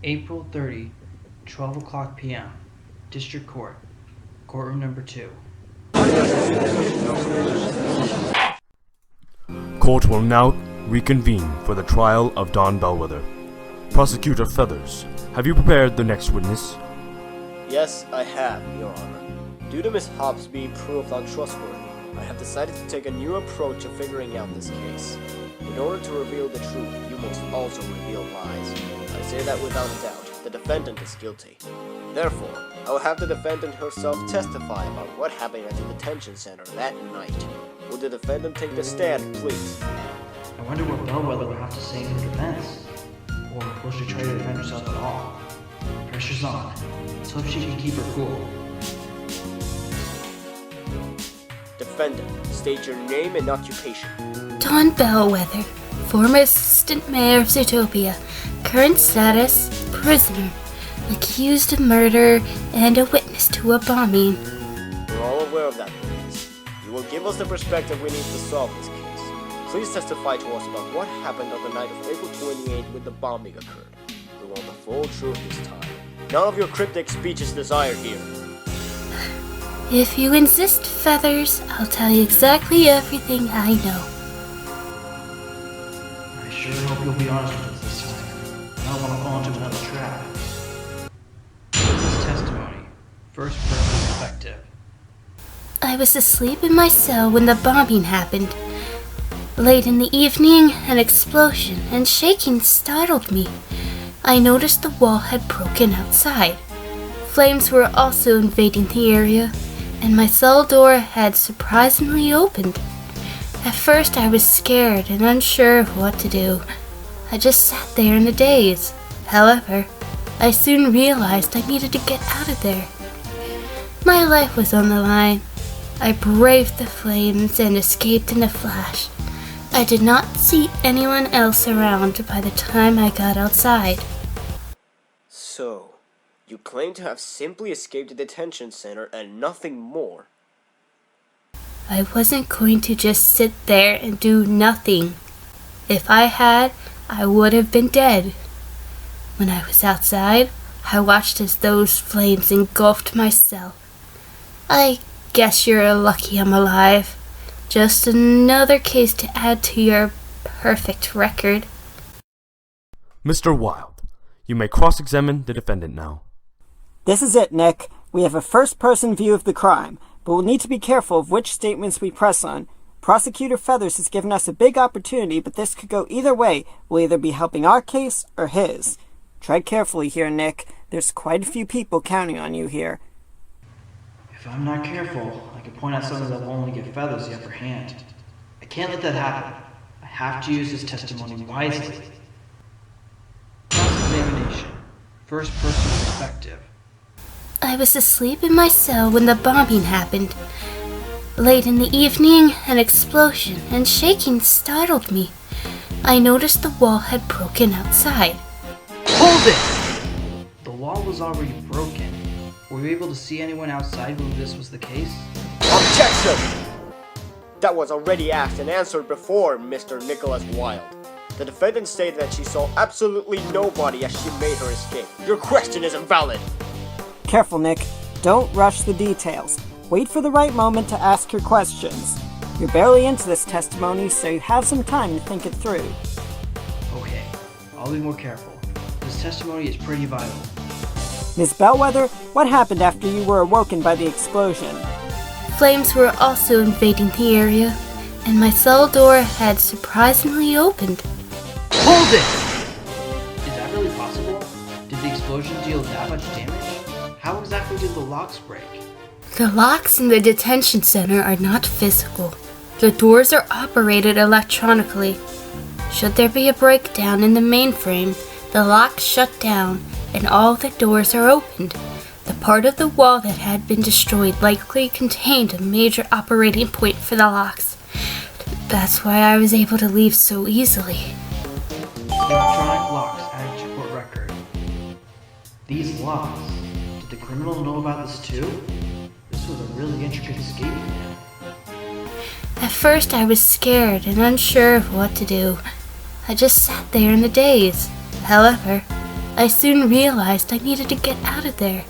April 30, 12 o'clock p.m. District Court, Courtroom Number 2. Court will now reconvene for the trial of Don Bellwether. Prosecutor Feathers, have you prepared the next witness? Yes, I have, Your Honor. Due to Miss Hobbs being proved untrustworthy, I have decided to take a new approach to figuring out this case. In order to reveal the truth, you must also reveal lies. I say that without a doubt. The defendant is guilty. Therefore, I will have the defendant herself testify about what happened at the detention center that night. Will the defendant take the stand, please? I wonder what Bellwether would have to say in her defense. Or will she try to defend herself at all? Pressure's on. Let's hope she can keep her cool. Defendant, state your name and occupation. Don Bellwether, former assistant mayor of Zootopia, current status, prisoner, accused of murder, and a witness to a bombing. We're all aware of that, please. You will give us the perspective we need to solve this case. Please testify to us about what happened on the night of April 28 when the bombing occurred. We want the full truth this time. None of your cryptic speech is desired here. If you insist, Feathers, I'll tell you exactly everything I know. I sure hope you'll be honest with us this time. I don't want to fall into another trap. Witness testimony. First person perspective. I was asleep in my cell when the bombing happened. Late in the evening, an explosion and shaking startled me. I noticed the wall had broken outside. Flames were also invading the area, and my cell door had surprisingly opened. At first I was scared and unsure of what to do. I just sat there in a daze. However, I soon realized I needed to get out of there. My life was on the line. I braved the flames and escaped in a flash. I did not see anyone else around by the time I got outside. So, you claim to have simply escaped the detention center and nothing more. I wasn't going to just sit there and do nothing. If I had, I would have been dead. When I was outside, I watched as those flames engulfed my cell. I guess you're lucky I'm alive. Just another case to add to your perfect record. Mr. Wilde, you may cross-examine the defendant now. This is it, Nick. We have a first-person view of the crime, but we'll need to be careful of which statements we press on. Prosecutor Feathers has given us a big opportunity, but this could go either way. We'll either be helping our case or his. Tread carefully here, Nick. There's quite a few people counting on you here. If I'm not careful, I can point out something that will only give Feathers the upper hand. I can't let that happen. I have to use this testimony wisely. Cross-examination. First person perspective. I was asleep in my cell when the bombing happened. Late in the evening, an explosion and shaking startled me. I noticed the wall had broken outside. Hold it! The wall was already broken. Were you able to see anyone outside when this was the case? Objection! That was already asked and answered before, Mr. Nicholas Wilde. The defendant stated that she saw absolutely nobody as she made her escape. Your question is invalid. Careful, Nick. Don't rush the details. Wait for the right moment to ask your questions. You're barely into this testimony, so you have some time to think it through. Okay, I'll be more careful. This testimony is pretty vital. Ms. Bellwether, what happened after you were awoken by the explosion? Flames were also invading the area, and my cell door had surprisingly opened. Hold it! Is that really possible? Did the explosion deal that much damage? How exactly did the locks break? The locks in the detention center are not physical. The doors are operated electronically. Should there be a breakdown in the mainframe, the locks shut down and all the doors are opened. The part of the wall that had been destroyed likely contained a major operating point for the locks. That's why I was able to leave so easily. Electronic locks added to court record. These locks, did the criminal know about this too? This was a really intricate escape plan. At first I was scared and unsure of what to do. I just sat there in a daze. However, I soon realized I needed to get out of there.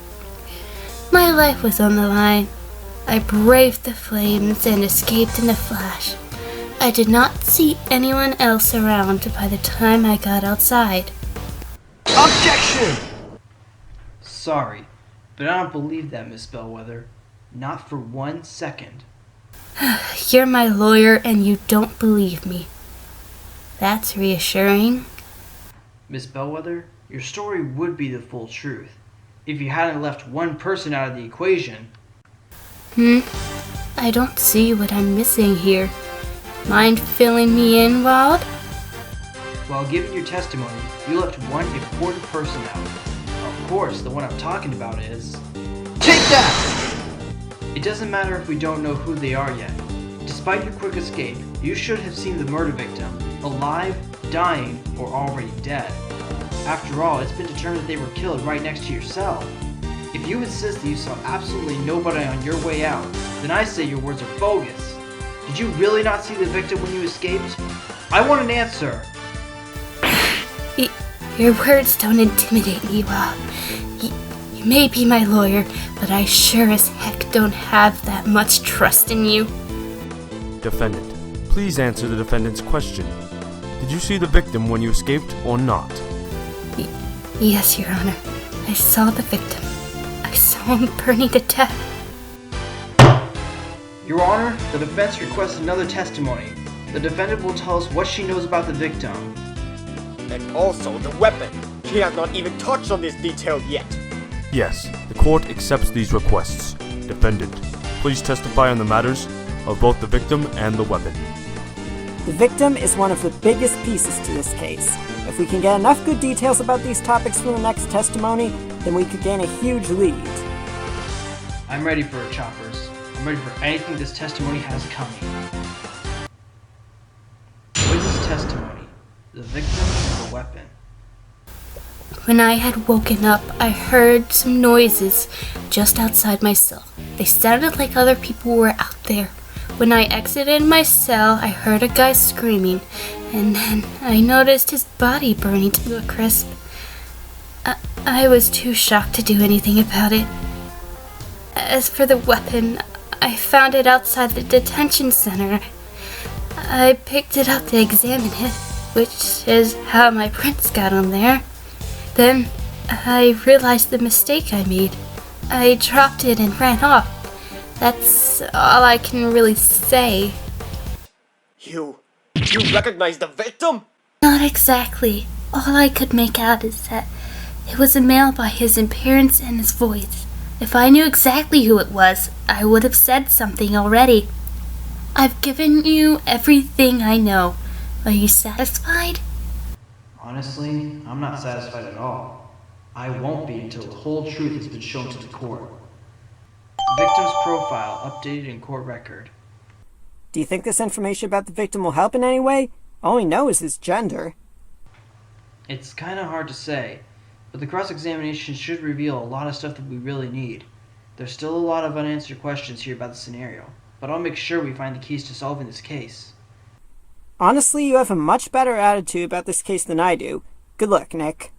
My life was on the line. I braved the flames and escaped in a flash. I did not see anyone else around by the time I got outside. Objection! Sorry, but I don't believe that, Miss Bellwether. Not for 1 second. You're my lawyer and you don't believe me. That's reassuring. Miss Bellwether, your story would be the full truth if you hadn't left one person out of the equation. I don't see what I'm missing here. Mind filling me in, Wilde? While giving your testimony, you left one important person out. Of course, the one I'm talking about is... Take that! It doesn't matter if we don't know who they are yet. Despite your quick escape, you should have seen the murder victim, alive, dying, or already dead. After all, it's been determined that they were killed right next to your cell. If you insist that you saw absolutely nobody on your way out, then I say your words are bogus. Did you really not see the victim when you escaped? I want an answer. Your words don't intimidate me, Wilde. You may be my lawyer, but I sure as heck don't have that much trust in you. Defendant, please answer the defendant's question. Did you see the victim when you escaped or not? Yes, Your Honor. I saw the victim. I saw him burning to death. Your Honor, the defense requests another testimony. The defendant will tell us what she knows about the victim. And also the weapon. She has not even touched on this detail yet. Yes, the court accepts these requests. Defendant, please testify on the matters of both the victim and the weapon. The victim is one of the biggest pieces to this case. If we can get enough good details about these topics from the next testimony, then we could gain a huge lead. I'm ready for it, Choppers. I'm ready for anything this testimony has coming. Witness testimony. The victim and the weapon. When I had woken up, I heard some noises just outside my cell. They sounded like other people were out there. When I exited my cell, I heard a guy screaming, and then I noticed his body burning to a crisp. I was too shocked to do anything about it. As for the weapon, I found it outside the detention center. I picked it up to examine it, which is how my prints got on there. Then I realized the mistake I made. I dropped it and ran off. That's all I can really say. You recognize the victim? Not exactly. All I could make out is that it was a male by his appearance and his voice. If I knew exactly who it was, I would have said something already. I've given you everything I know. Are you satisfied? Honestly, I'm not satisfied at all. I won't be until the whole truth has been shown to the court. Victim's profile updated in court record. Do you think this information about the victim will help in any way? All we know is his gender. It's kinda hard to say, but the cross-examination should reveal a lot of stuff that we really need. There's still a lot of unanswered questions here about the scenario, but I'll make sure we find the keys to solving this case. Honestly, you have a much better attitude about this case than I do. Good luck, Nick.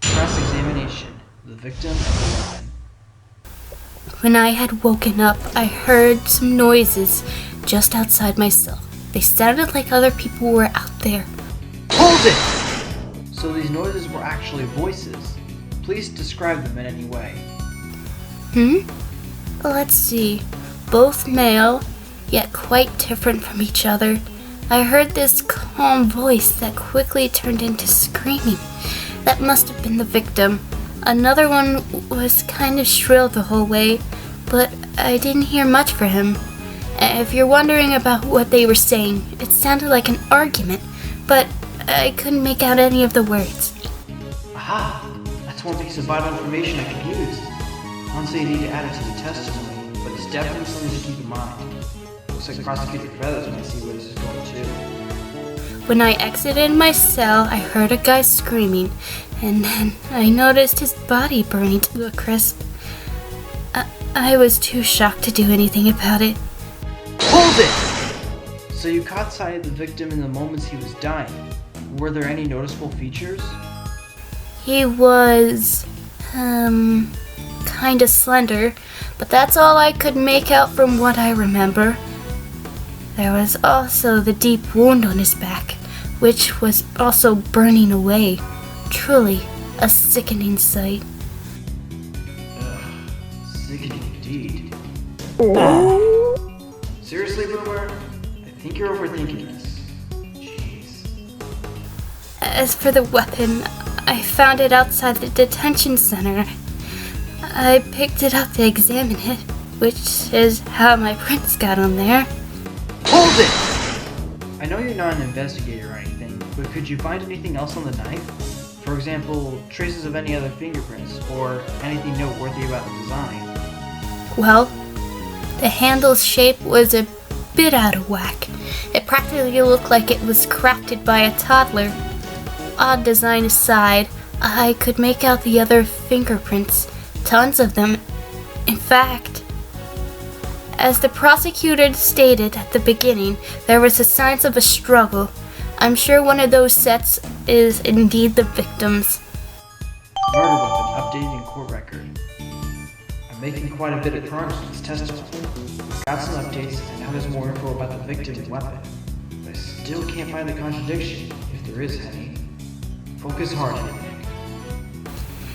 Cross-examination. The victim and the weapon. When I had woken up, I heard some noises just outside my cell. They sounded like other people were out there. Hold it! So these noises were actually voices. Please describe them in any way. Let's see. Both male, yet quite different from each other. I heard this calm voice that quickly turned into screaming. That must have been the victim. Another one was kind of shrill the whole way, but I didn't hear much for him. If you're wondering about what they were saying, it sounded like an argument, but I couldn't make out any of the words. Aha! That's one piece of vital information I could use. I'll say you need to add it to the testimony, but it's definitely something to keep in mind. Looks like Prosecutor Feathers might see where this is going too. When I exited my cell, I heard a guy screaming, and then I noticed his body burning to a crisp. I was too shocked to do anything about it. Hold it! So you caught sight of the victim in the moments he was dying. Were there any noticeable features? He was, kinda slender, but that's all I could make out from what I remember. There was also the deep wound on his back, which was also burning away. Truly a sickening sight. Sickening indeed. Seriously, Boomer? I think you're overthinking this. Jeez. As for the weapon, I found it outside the detention center. I picked it up to examine it, which is how my prints got on there. Hold it! I know you're not an investigator or anything, but could you find anything else on the knife? For example, traces of any other fingerprints, or anything noteworthy about the design? Well, the handle's shape was a bit out of whack. It practically looked like it was crafted by a toddler. Odd design aside, I could make out the other fingerprints. Tons of them. In fact, as the prosecutor stated at the beginning, there was the signs of a struggle. I'm sure one of those sets is indeed the victim's. Murder weapon updated in court record. I'm making quite a bit of progress with this testimony. Got some updates, and now there's more info about the victim's weapon. But I still can't find the contradiction, if there is any. Focus hard on it.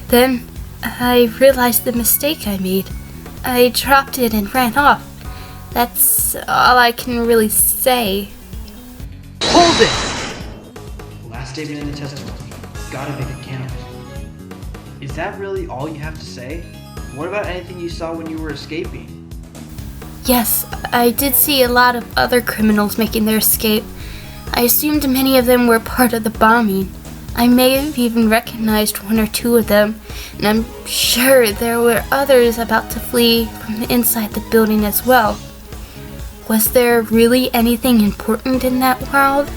Then I realized the mistake I made. I dropped it and ran off. That's all I can really say. Hold it! Last statement in the testimony. Gotta make it count. Is that really all you have to say? What about anything you saw when you were escaping? Yes, I did see a lot of other criminals making their escape. I assumed many of them were part of the bombing. I may have even recognized one or two of them, and I'm sure there were others about to flee from the inside the building as well. Was there really anything important in that world?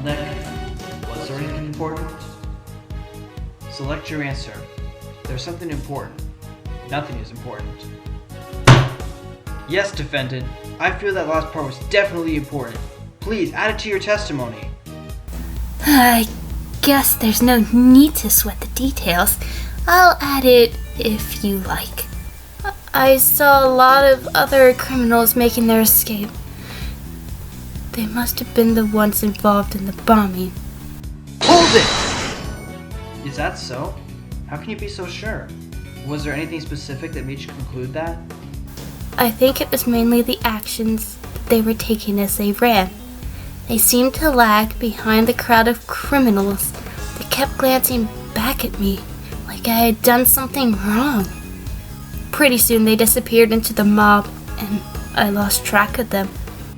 Nick, was there anything important? Select your answer. There's something important. Nothing is important. Yes, defendant. I feel that last part was definitely important. Please add it to your testimony. I guess there's no need to sweat the details. I'll add it if you like. I saw a lot of other criminals making their escape. They must have been the ones involved in the bombing. Hold it! Is that so? How can you be so sure? Was there anything specific that made you conclude that? I think it was mainly the actions that they were taking as they ran. They seemed to lag behind the crowd of criminals. They kept glancing back at me, like I had done something wrong. Pretty soon they disappeared into the mob, and I lost track of them.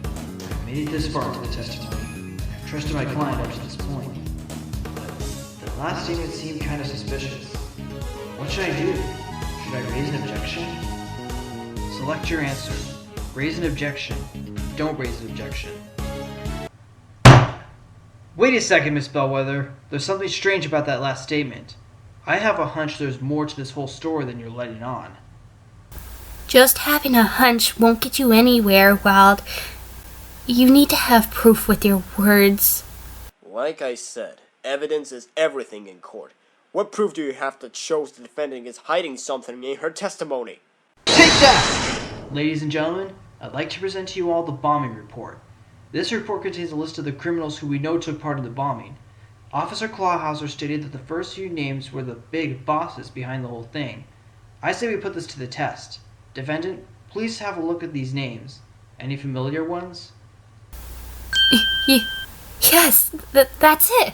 I've made it this far into the testimony. I've trusted my client up to this point. But the last statement seemed kind of suspicious. What should I do? Should I raise an objection? Select your answer. Raise an objection. Don't raise an objection. Wait a second, Miss Bellwether. There's something strange about that last statement. I have a hunch there's more to this whole story than you're letting on. Just having a hunch won't get you anywhere, Wilde. You need to have proof with your words. Like I said, evidence is everything in court. What proof do you have that shows the defendant is hiding something in her testimony? Take that! Ladies and gentlemen, I'd like to present to you all the bombing report. This report contains a list of the criminals who we know took part in the bombing. Officer Clawhauser stated that the first few names were the big bosses behind the whole thing. I say we put this to the test. Defendant, please have a look at these names. Any familiar ones? Yes, that's it.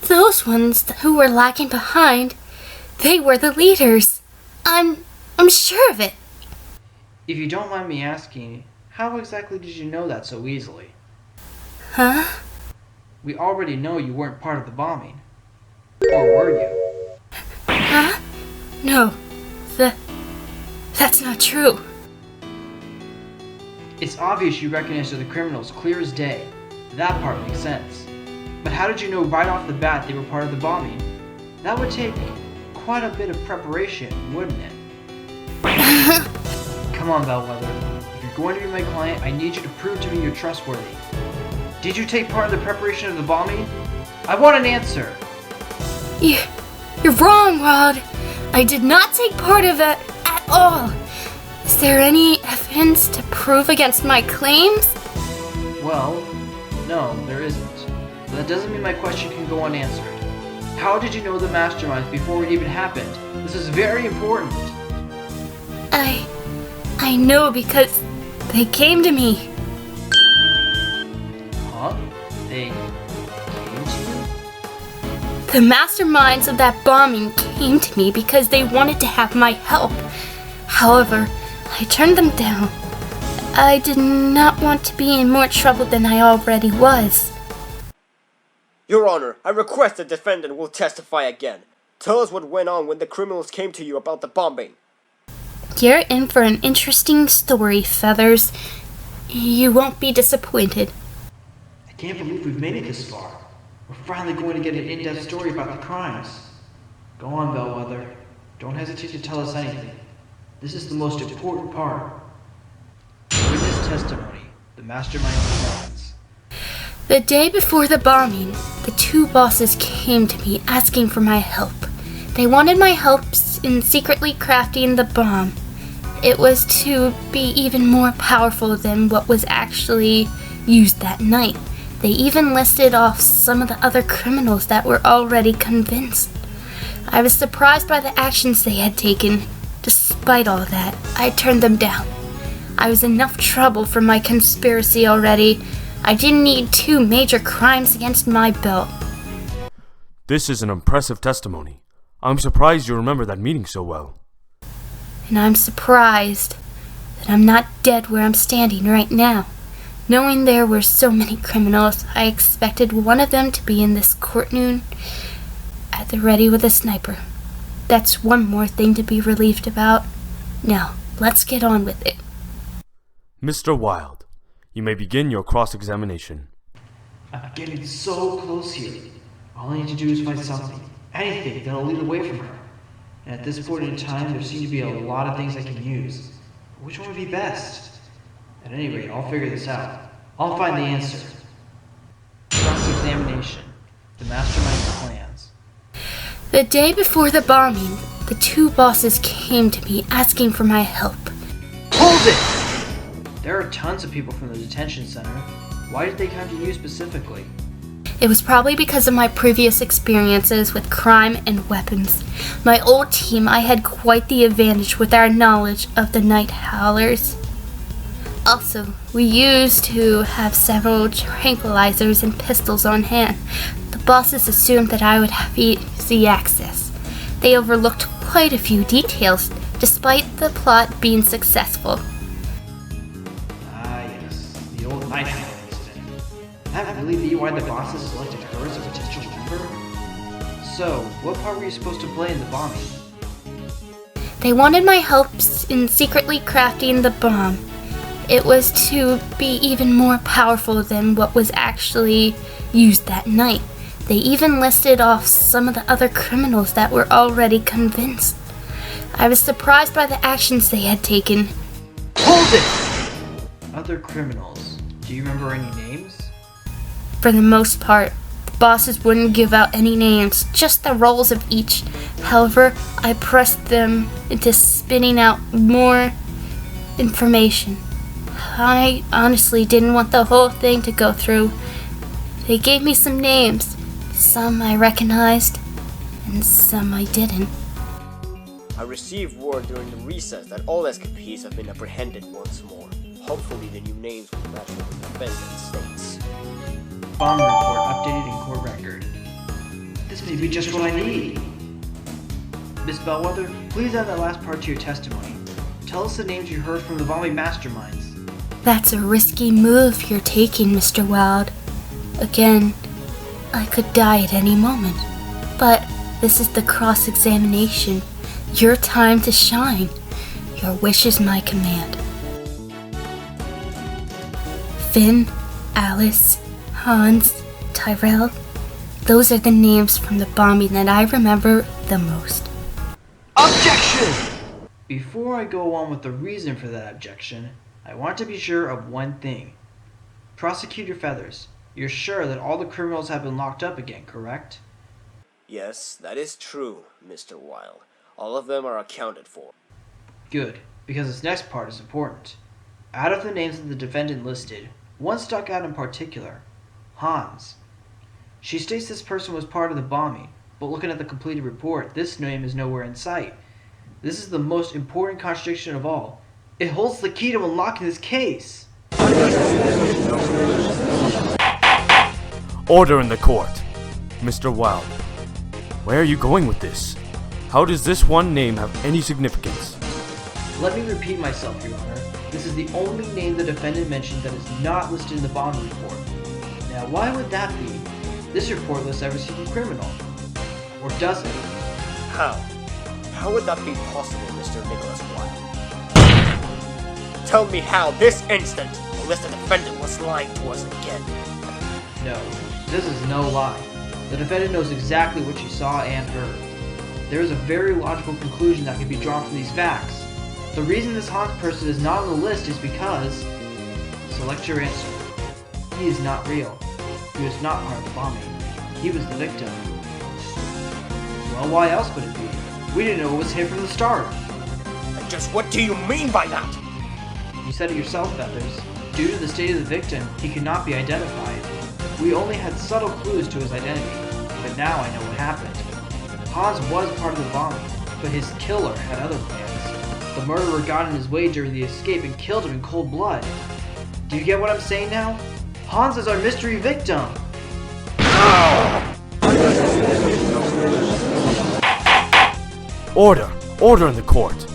Those ones who were lagging behind, they were the leaders. I'm sure of it. If you don't mind me asking, how exactly did you know that so easily? Huh? We already know you weren't part of the bombing. Or were you? Huh? No. That's not true. It's obvious you recognized the criminals clear as day. That part makes sense. But how did you know right off the bat they were part of the bombing? That would take quite a bit of preparation, wouldn't it? Come on, Bellwether. If you're going to be my client, I need you to prove to me you're trustworthy. Did you take part in the preparation of the bombing? I want an answer. You're wrong, Wilde. I did not take part of it at all. Is there any evidence to prove against my claims? Well, no, there isn't. But that doesn't mean my question can go unanswered. How did you know the masterminds before it even happened? This is very important. I know because they came to me. Huh? They came to you? The masterminds of that bombing came to me because they wanted to have my help. However, I turned them down. I did not want to be in more trouble than I already was. Your Honor, I request the defendant will testify again. Tell us what went on when the criminals came to you about the bombing. You're in for an interesting story, Feathers. You won't be disappointed. I can't believe we've made it this far. We're finally going to get an in-depth story about the crimes. Go on, Bellwether. Don't hesitate to tell us anything. This is the most important part. Witness testimony. The mastermind plans. The day before the bombing, the two bosses came to me asking for my help. They wanted my help in secretly crafting the bomb. It was to be even more powerful than what was actually used that night. They even listed off some of the other criminals that were already convinced. I was surprised by the actions they had taken. Despite all that, I turned them down. I was enough trouble for my conspiracy already. I didn't need two major crimes against my belt. This is an impressive testimony. I'm surprised you remember that meeting so well. And I'm surprised that I'm not dead where I'm standing right now. Knowing there were so many criminals, I expected one of them to be in this courtroom at the ready with a sniper. That's one more thing to be relieved about. Now, let's get on with it. Mr. Wilde, you may begin your cross-examination. I'm getting so close here. All I need to do is find something, anything that'll lead away from her. And at this point in time, there seem to be a lot of things I can use. Which one would be best? At any rate, I'll figure this out. I'll find the answer. Cross-examination. The mastermind's plans. The day before the bombing, the two bosses came to me asking for my help. Hold it! There are tons of people from the detention center. Why did they come to you specifically? It was probably because of my previous experiences with crime and weapons. My old team, I had quite the advantage with our knowledge of the night howlers. Also, we used to have several tranquilizers and pistols on hand. The bosses assumed that I would have easy access. They overlooked quite a few details, despite the plot being successful. Ah, yes. The old night howler incident. That really be why the bosses selected her as a potential member? So, what part were you supposed to play in the bombing? They wanted my help in secretly crafting the bomb. It was to be even more powerful than what was actually used that night. They even listed off some of the other criminals that were already convinced. I was surprised by the actions they had taken. Hold it! Other criminals. Do you remember any names? For the most part, the bosses wouldn't give out any names, just the roles of each. However, I pressed them into spitting out more information. I honestly didn't want the whole thing to go through. They gave me some names. Some I recognized, and some I didn't. I received word during the recess that all escapees have been apprehended once more. Hopefully the new names will match what the defendant states. Bomb report updated in court record. This may be just what I need. Miss Bellwether, please add that last part to your testimony. Tell us the names you heard from the bombing masterminds. That's a risky move you're taking, Mr. Wilde. Again, I could die at any moment. But this is the cross-examination. Your time to shine. Your wish is my command. Finn, Alice, Hans, Tyrell. Those are the names from the bombing that I remember the most. Objection! Before I go on with the reason for that objection, I want to be sure of one thing. Prosecutor Feathers, you're sure that all the criminals have been locked up again, correct? Yes, that is true, Mr. Wilde. All of them are accounted for. Good, because this next part is important. Out of the names of the defendant listed, one stuck out in particular, Hans. She states this person was part of the bombing, but looking at the completed report, this name is nowhere in sight. This is the most important contradiction of all. It holds the key to unlocking this case. Order in the court. Mr. Wilde, where are you going with this? How does this one name have any significance? Let me repeat myself, Your Honor. This is the only name the defendant mentioned that is not listed in the bombing report. Now, why would that be? This report lists every single criminal. Or does it? How? How would that be possible, Mr. Nicholas Wilde? Tell me how, this instant, unless the defendant was lying to us again. No, this is no lie. The defendant knows exactly what she saw and heard. There is a very logical conclusion that can be drawn from these facts. The reason this Hans person is not on the list is because... Select your answer. He is not real. He was not part of the bombing. He was the victim. Well, why else would it be? We didn't know it was him from the start. And just what do you mean by that? You said it yourself, Feathers. Due to the state of the victim, he could not be identified. We only had subtle clues to his identity, but now I know what happened. Hans was part of the bombing, but his killer had other plans. The murderer got in his way during the escape and killed him in cold blood. Do you get what I'm saying now? Hans is our mystery victim! Order! Order in the court!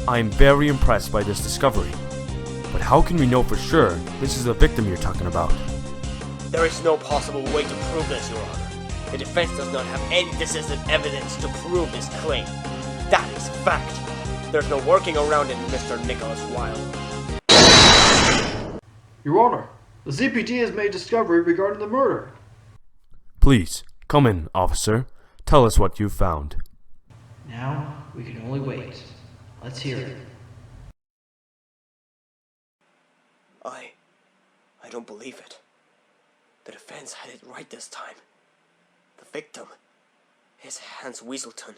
I am very impressed by this discovery. But how can we know for sure this is the victim you're talking about? There is no possible way to prove this, Your Honor. The defense does not have any decisive evidence to prove this claim. That is fact. There's no working around it, Mr. Nicholas Wilde. Your Honor, the ZPT has made discovery regarding the murder. Please, come in, officer. Tell us what you've found. Now, we can only wait. Let's hear it. I don't believe it. The defense had it right this time. The victim is Hans Weaselton,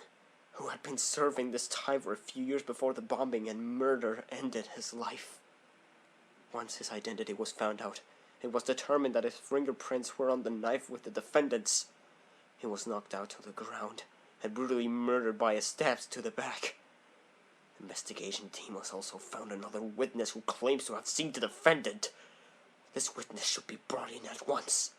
who had been serving this time for a few years before the bombing and murder ended his life. Once his identity was found out, it was determined that his fingerprints were on the knife with the defendant's. He was knocked out to the ground and brutally murdered by his stabs to the back. The investigation team has also found another witness who claims to have seen the defendant. This witness should be brought in at once.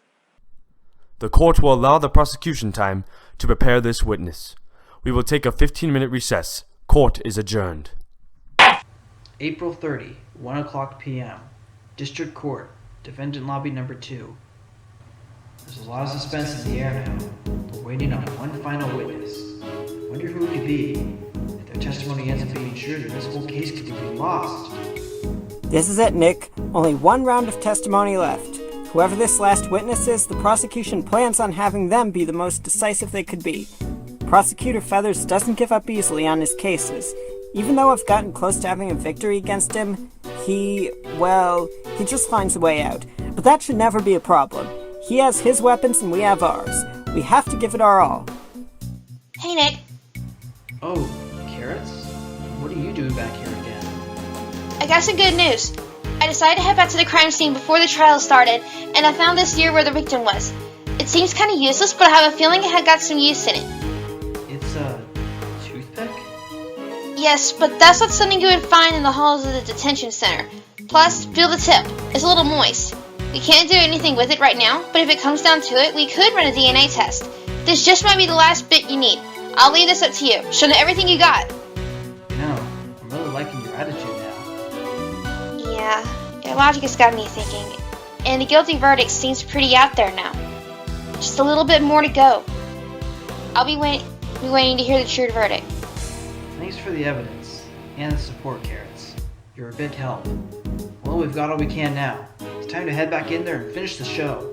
The court will allow the prosecution time to prepare this witness. We will take a 15-minute recess. Court is adjourned. April 30, 1 o'clock p.m. District Court, Defendant Lobby Number 2. There's a lot of suspense in the air now. We're waiting on one final witness. Wonder who it could be. If their testimony ends up being true, then this whole case could be lost. This is it, Nick. Only one round of testimony left. Whoever this last witness is, the prosecution plans on having them be the most decisive they could be. Prosecutor Feathers doesn't give up easily on his cases. Even though I've gotten close to having a victory against him, he just finds a way out. But that should never be a problem. He has his weapons and we have ours. We have to give it our all. Hey, Nick. Oh, Carrots? What are you doing back here again? I got some good news. I decided to head back to the crime scene before the trial started, and I found this year where the victim was. It seems kind of useless, but I have a feeling it had got some use in it. It's a toothpick? Yes, but that's not something you would find in the halls of the detention center. Plus, feel the tip. It's a little moist. We can't do anything with it right now, but if it comes down to it, we could run a DNA test. This just might be the last bit you need. I'll leave this up to you. Show me everything you got. You know, I'm really liking your attitude now. Yeah, your logic has got me thinking. And the guilty verdict seems pretty out there now. Just a little bit more to go. I'll be waiting to hear the true verdict. Thanks for the evidence and the support, Carrots. You're a big help. Well, we've got all we can now. It's time to head back in there and finish the show.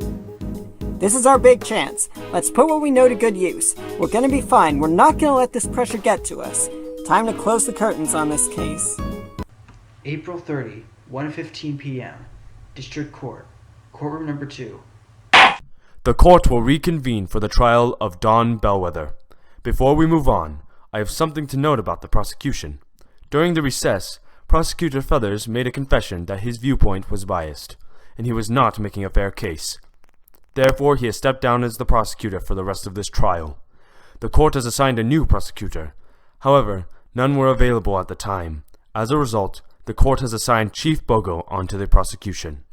This is our big chance. Let's put what we know to good use. We're gonna be fine. We're not gonna let this pressure get to us. Time to close the curtains on this case. April 30, 1:15 p.m. District Court, Courtroom Number 2. The court will reconvene for the trial of Don Bellwether. Before we move on, I have something to note about the prosecution. During the recess, Prosecutor Feathers made a confession that his viewpoint was biased, and he was not making a fair case. Therefore, he has stepped down as the prosecutor for the rest of this trial. The court has assigned a new prosecutor. However, none were available at the time. As a result, the court has assigned Chief Bogo onto the prosecution.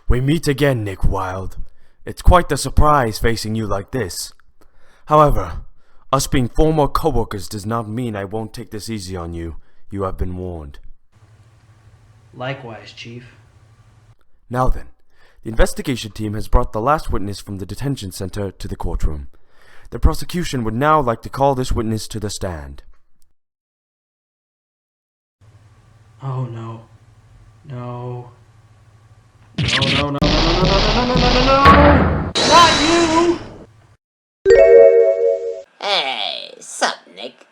We meet again, Nick Wilde. It's quite the surprise facing you like this. However, us being former co-workers does not mean I won't take this easy on you. You have been warned. Likewise, Chief. Now then, the investigation team has brought the last witness from the detention center to the courtroom. The prosecution would now like to call this witness to the stand. Oh no. No. No. Not you! Hey, sup, Nick?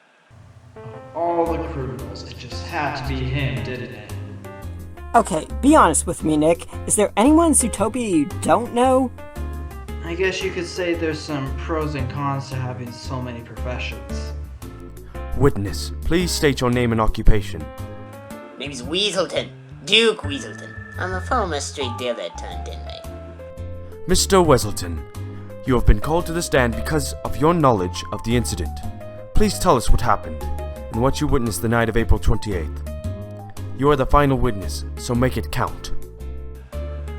All the criminals, it just had to be him, didn't it? Okay, be honest with me, Nick. Is there anyone in Zootopia you don't know? I guess you could say there's some pros and cons to having so many professions. Witness, please state your name and occupation. Name's Weaselton. Duke Weaselton. I'm a former street dealer turned inmate. Mr. Weaselton, you have been called to the stand because of your knowledge of the incident. Please tell us what happened and what you witnessed the night of April 28th. You are the final witness, so make it count.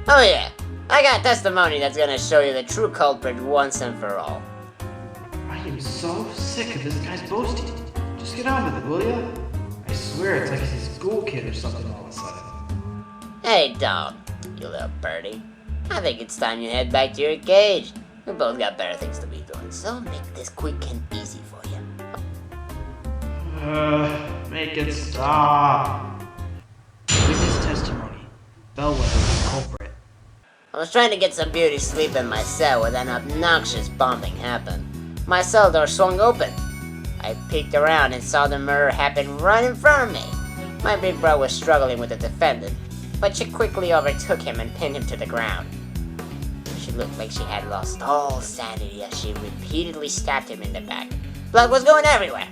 Oh yeah, I got testimony that's gonna show you the true culprit once and for all. I am so sick of this guy's boasting. Just get on with it, will ya? I swear it's like he's a school kid or something all of a sudden. Hey dog, you little birdie. I think it's time you head back to your cage. We both got better things to be doing, so make this quick and easy for you. Make it stop. Witness testimony. Bellwether is the culprit. I was trying to get some beauty sleep in my cell when an obnoxious bombing happened. My cell door swung open. I peeked around and saw the murder happen right in front of me. My big bro was struggling with the defendant, but she quickly overtook him and pinned him to the ground. She looked like she had lost all sanity as she repeatedly stabbed him in the back. Blood was going everywhere.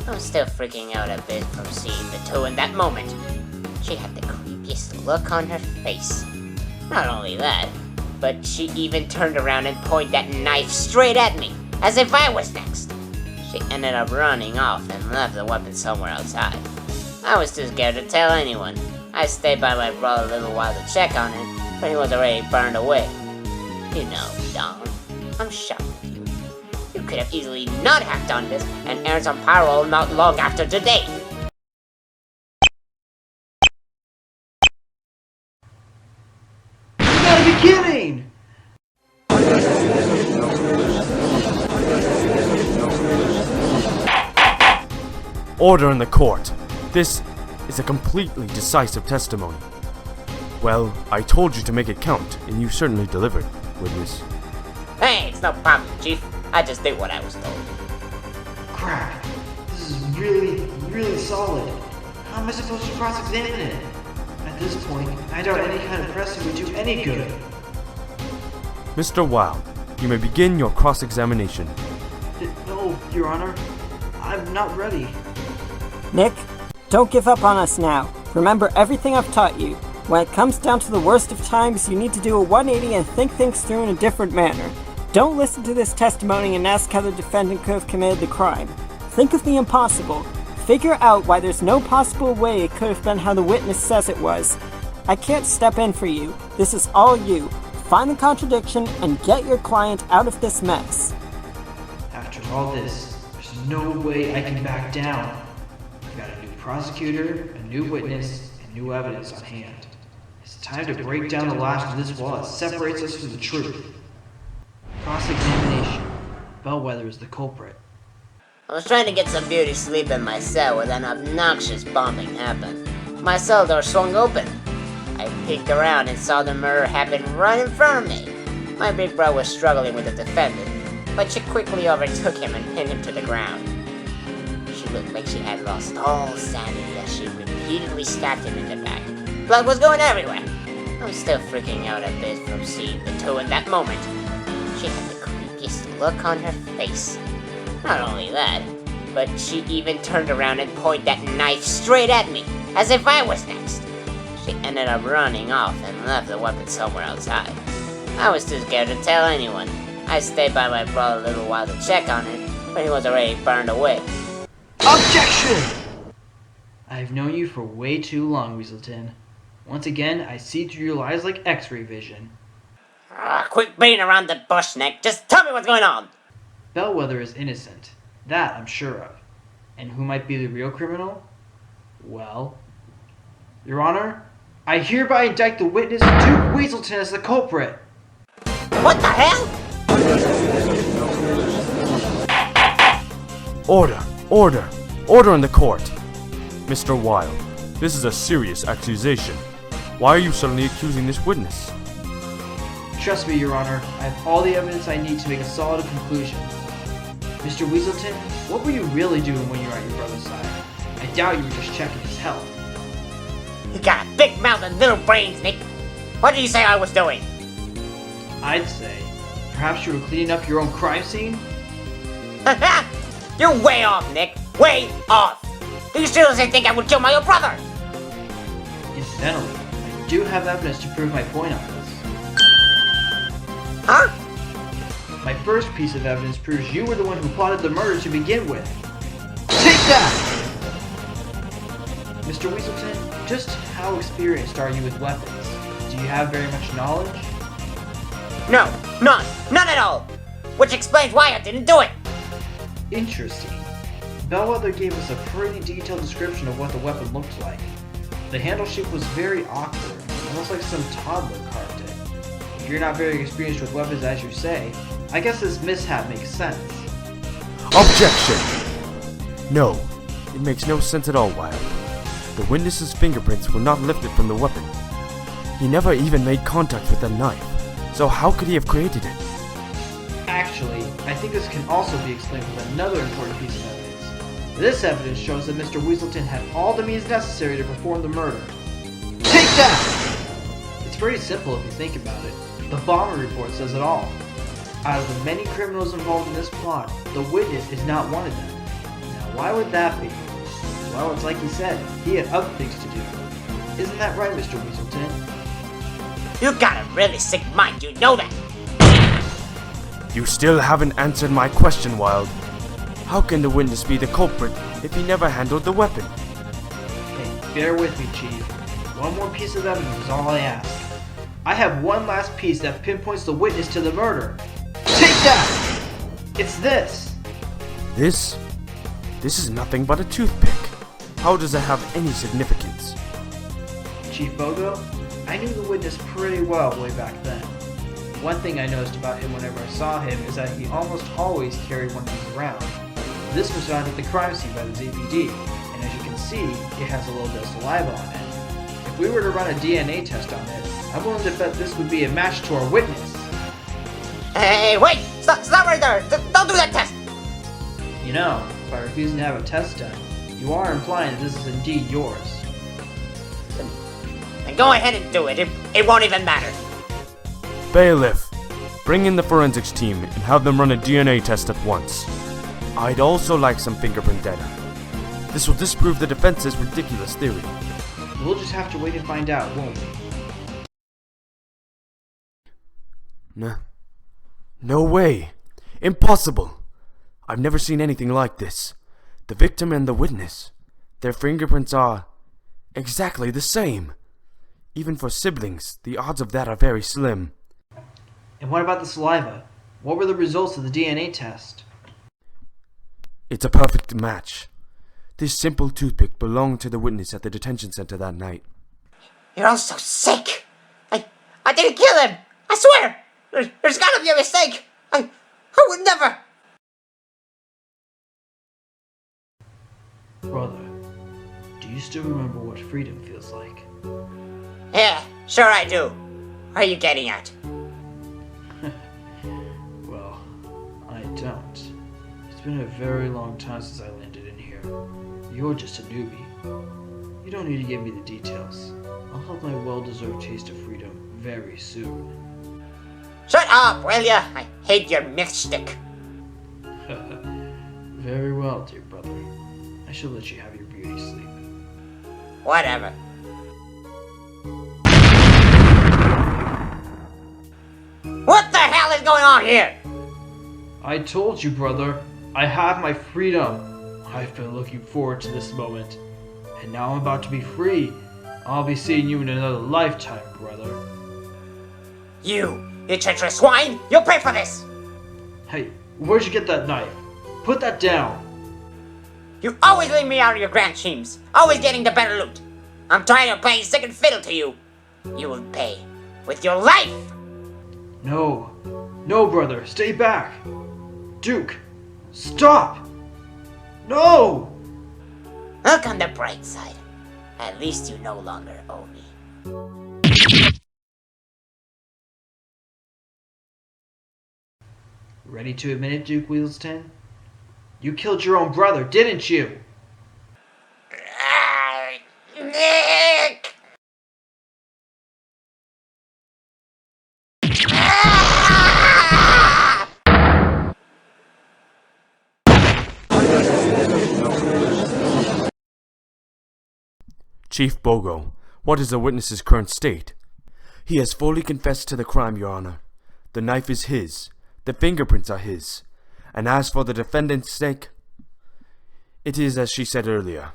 I'm still freaking out a bit from seeing the two in that moment. She had the creepiest look on her face. Not only that, but she even turned around and pointed that knife straight at me, as if I was next. She ended up running off and left the weapon somewhere outside. I was too scared to tell anyone. I stayed by my brother a little while to check on him, but he was already burned away. You know, Don, I'm shocked at you. You could have easily not have done this and earned some parole not long after today. You gotta be kidding! Order in the court. This is a completely decisive testimony. Well, I told you to make it count, and you certainly delivered, witness. Hey, it's no problem, Chief. I just did what I was told. Crap. This is really solid. How am I supposed to cross-examine it? At this point, I doubt any kind of pressing would do any good. Mr. Wilde, you may begin your cross-examination. No, Your Honor. I'm not ready. Nick, don't give up on us now. Remember everything I've taught you. When it comes down to the worst of times, you need to do a 180 and think things through in a different manner. Don't listen to this testimony and ask how the defendant could have committed the crime. Think of the impossible. Figure out why there's no possible way it could have been how the witness says it was. I can't step in for you. This is all you. Find the contradiction and get your client out of this mess. After all this, there's no way I can back down. I've got a new prosecutor, a new witness, and new evidence on hand. It's time to break down the last of this wall that separates us from the truth. Cross-examination. Bellwether is the culprit. I was trying to get some beauty sleep in my cell when an obnoxious bombing happened. My cell door swung open. I peeked around and saw the murder happen right in front of me. My big bro was struggling with the defendant, but she quickly overtook him and pinned him to the ground. She looked like she had lost all sanity as she repeatedly stabbed him in the back. Blood was going everywhere. I'm still freaking out a bit from seeing the two in that moment. She had the creepiest look on her face. Not only that, but she even turned around and pointed that knife straight at me, as if I was next. She ended up running off and left the weapon somewhere outside. I was too scared to tell anyone. I stayed by my brother a little while to check on it, but he was already burned away. Objection! I've known you for way too long, Weaselton. Once again, I see through your lies like X-ray vision. Quit beating around the bush, Nick. Just tell me what's going on. Bellwether is innocent. That I'm sure of. And who might be the real criminal? Well, Your Honor, I hereby indict the witness Duke Weaselton as the culprit. What the hell? Order! Order! Order in the court! Mr. Wilde, this is a serious accusation. Why are you suddenly accusing this witness? Trust me, Your Honor, I have all the evidence I need to make a solid conclusion. Mr. Weaselton, what were you really doing when you were at your brother's side? I doubt you were just checking his health. You got a big mouth and little brains, Nick. What did you say I was doing? I'd say, perhaps you were cleaning up your own crime scene? You're way off, Nick. Way off. Do you seriously think I would kill my own brother? Incidentally, I do have evidence to prove my point on this. Huh? My first piece of evidence proves you were the one who plotted the murder to begin with. Take that! Mr. Weaselton, just how experienced are you with weapons? Do you have very much knowledge? No, none. None at all. Which explains why I didn't do it. Interesting. Bellwether gave us a pretty detailed description of what the weapon looked like. The handle shape was very awkward, almost like some toddler carved it. If you're not very experienced with weapons as you say, I guess this mishap makes sense. Objection! No, it makes no sense at all, Wilde. The witness's fingerprints were not lifted from the weapon. He never even made contact with the knife, so how could he have created it? Actually, I think this can also be explained with another important piece of evidence. This evidence shows that Mr. Weaselton had all the means necessary to perform the murder. Take that! It's pretty simple if you think about it. The bomber report says it all. Out of the many criminals involved in this plot, the witness is not one of them. Now why would that be? Well, it's like he said, he had other things to do. Isn't that right, Mr. Weaselton? You got a really sick mind, you know that. You still haven't answered my question, Wilde. How can the witness be the culprit if he never handled the weapon? Hey, bear with me, Chief. One more piece of evidence is all I ask. I have one last piece that pinpoints the witness to the murder. Take that! It's this! This is nothing but a toothpick. How does it have any significance? Chief Bogo, I knew the witness pretty well way back then. One thing I noticed about him whenever I saw him is that he almost always carried one of these around. This was found at the crime scene by the ZPD, and as you can see, it has a little bit of saliva on it. If we were to run a DNA test on it, I'm willing to bet this would be a match to our witness. Hey, wait! Stop right there! Don't do that test! You know, by refusing to have a test done, you are implying that this is indeed yours. Then go ahead and do it. It won't even matter. Bailiff, bring in the forensics team and have them run a DNA test at once. I'd also like some fingerprint data. This will disprove the defense's ridiculous theory. We'll just have to wait and find out, won't we? No way. Impossible. I've never seen anything like this. The victim and the witness. Their fingerprints are exactly the same. Even for siblings, the odds of that are very slim. And what about the saliva? What were the results of the DNA test? It's a perfect match. This simple toothpick belonged to the witness at the detention center that night. You're all so sick. I didn't kill him. I swear. There's gotta be a mistake. I would never. Brother, do you still remember what freedom feels like? Yeah, sure I do. What are you getting at? Well, I don't. It's been a very long time since I landed in here. You're just a newbie. You don't need to give me the details. I'll have my well-deserved taste of freedom very soon. Shut up, will ya? I hate your myth shtick. Very well, dear brother. I shall let you have your beauty sleep. Whatever. What the hell is going on here? I told you, brother. I have my freedom. I've been looking forward to this moment. And now I'm about to be free. I'll be seeing you in another lifetime, brother. You treacherous swine! You'll pay for this! Hey, where'd you get that knife? Put that down. You always leave me out of your grand schemes. Always getting the better loot. I'm tired of playing second fiddle to you. You will pay with your life! No. No, brother. Stay back. Duke, stop! No! Look on the bright side. At least you no longer owe me. Ready to admit it, Duke Weaselton? You killed your own brother, didn't you? Nick! Chief Bogo, what is the witness's current state? He has fully confessed to the crime, Your Honor. The knife is his. The fingerprints are his. And as for the defendant's stake, it is as she said earlier.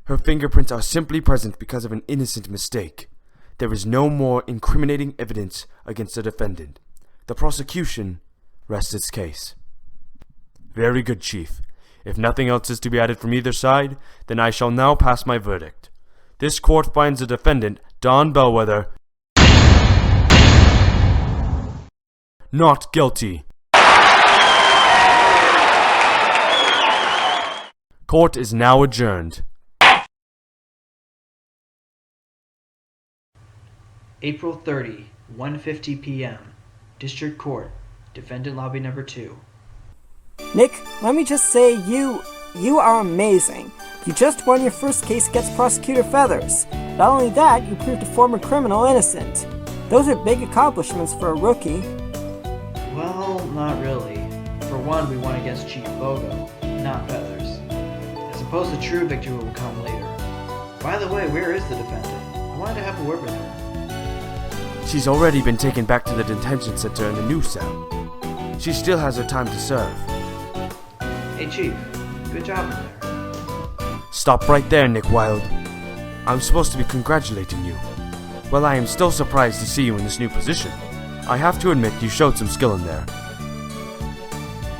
Her fingerprints are simply present because of an innocent mistake. There is no more incriminating evidence against the defendant. The prosecution rests its case. Very good, Chief. If nothing else is to be added from either side, then I shall now pass my verdict. This court finds the defendant, Don Bellwether, not guilty. Court is now adjourned. April 30, 1:50 p.m. District Court. Defendant Lobby Number 2. Nick, let me just say you are amazing. You just won your first case against Prosecutor Feathers. Not only that, you proved a former criminal innocent. Those are big accomplishments for a rookie. Well, not really. For one, we won against Chief Bogo, not Feathers. I suppose the true victory will come later. By the way, where is the defendant? I wanted to have a word with her. She's already been taken back to the detention center in a new cell. She still has her time to serve. Hey, Chief. Good job in there. Stop right there, Nick Wilde. I'm supposed to be congratulating you. Well, I am still surprised to see you in this new position. I have to admit you showed some skill in there.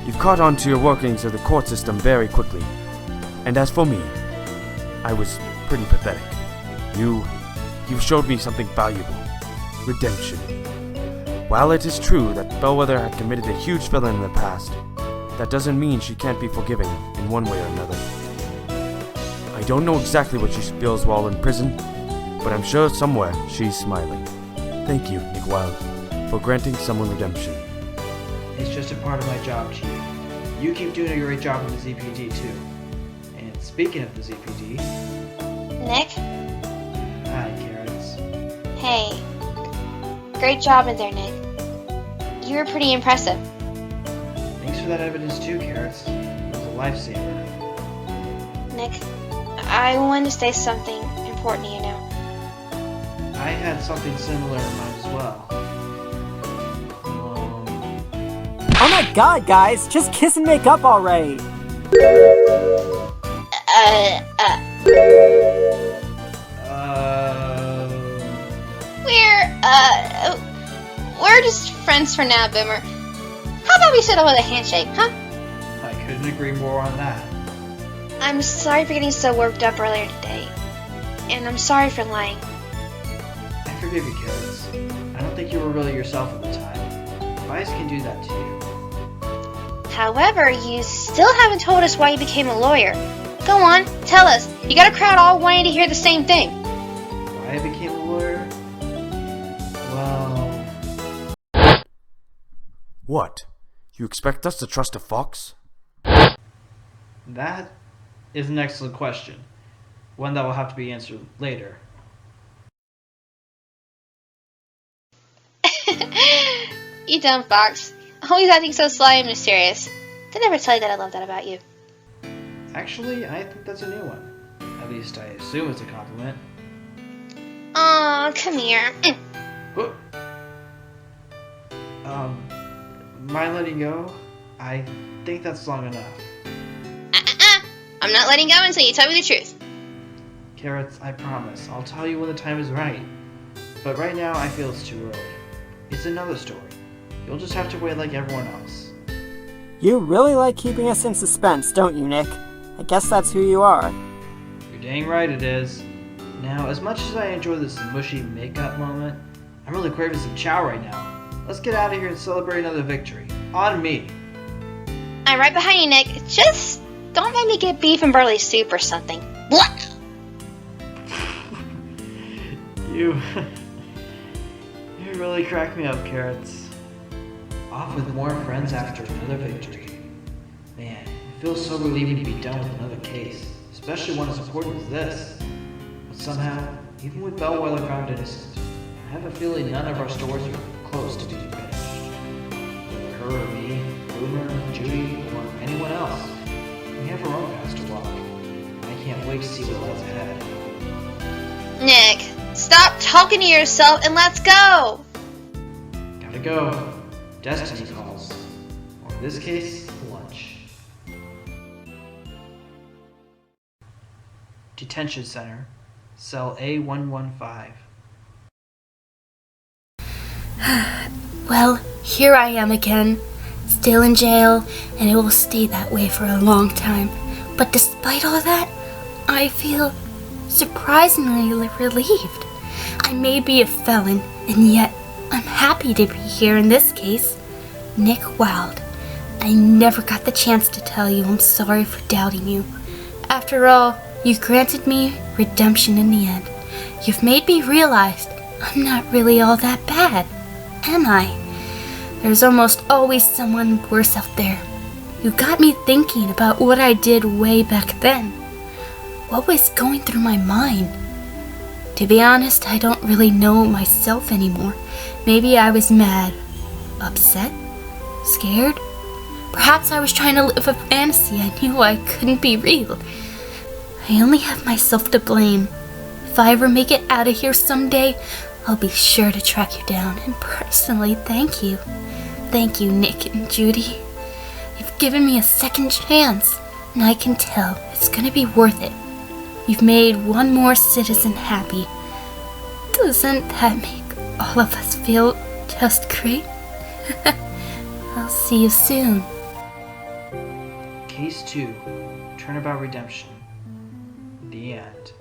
You've caught on to your workings of the court system very quickly. And as for me, I was pretty pathetic. You showed me something valuable. Redemption. While it is true that Bellwether had committed a huge villain in the past, that doesn't mean she can't be forgiving in one way or another. I don't know exactly what she feels while in prison, but I'm sure somewhere she's smiling. Thank you, Nick Wilde, for granting someone redemption. It's just a part of my job, Chief. You keep doing a great job in the ZPD, too. And speaking of the ZPD... Nick? Hi, Carrots. Hey. Great job in there, Nick. You were pretty impressive. Thanks for that evidence, too, Carrots. It was a lifesaver. Nick, I wanted to say something important to you now. I had something similar in mind as well. Oh my god, guys! Just kiss and make up already! We're just friends for now, Boomer. How about we settle with a handshake, huh? I couldn't agree more on that. I'm sorry for getting so worked up earlier today. And I'm sorry for lying. I forgive you, Carrots. I don't think you were really yourself at the time. Bias can do that to you. However, you still haven't told us why you became a lawyer. Go on, tell us. You got a crowd all wanting to hear the same thing. Why I became a lawyer? Well... What? You expect us to trust a fox? That is an excellent question. One that will have to be answered later. You dumb fox. Always acting so sly and mysterious. Did I ever tell you that I love that about you? Actually, I think that's a new one. At least I assume it's a compliment. Aw, come here. Whoop. Mind letting go? I think that's long enough. I'm not letting go until you tell me the truth. Carrots, I promise. I'll tell you when the time is right. But right now, I feel it's too early. It's another story. You'll just have to wait like everyone else. You really like keeping us in suspense, don't you, Nick? I guess that's who you are. You're dang right it is. Now, as much as I enjoy this mushy makeup moment, I'm really craving some chow right now. Let's get out of here and celebrate another victory. On me. I'm right behind you, Nick. Just don't make me get beef and barley soup or something. Blah! You really crack me up, Carrots. Off with more friends after another victory. Man, it feels so relieving to be done with another case, especially one as important as this. But somehow, even with Bellwether found innocent, I have a feeling none of our stories are close to being finished. Whether her or me, Boomer, Judy, or anyone else, we have our own paths to walk. I can't wait to see what lies ahead. Nick, stop talking to yourself and let's go! Gotta go. Destiny calls. Or in this case, lunch. Detention Center. Cell A115. Well, here I am again, still in jail, and it will stay that way for a long time. But despite all that, I feel surprisingly relieved. I may be a felon, and yet I'm happy to be here in this case. Nick Wilde, I never got the chance to tell you I'm sorry for doubting you. After all, you granted me redemption in the end. You've made me realize I'm not really all that bad, am I? There's almost always someone worse out there. You got me thinking about what I did way back then. What was going through my mind? To be honest, I don't really know myself anymore. Maybe I was mad, upset, scared. Perhaps I was trying to live a fantasy I knew I couldn't be real. I only have myself to blame. If I ever make it out of here someday, I'll be sure to track you down and personally thank you. Thank you, Nick and Judy. You've given me a second chance, and I can tell it's gonna be worth it. You've made one more citizen happy. Doesn't that make all of us feel just great? I'll see you soon. Case 2. Turnabout Redemption. The end.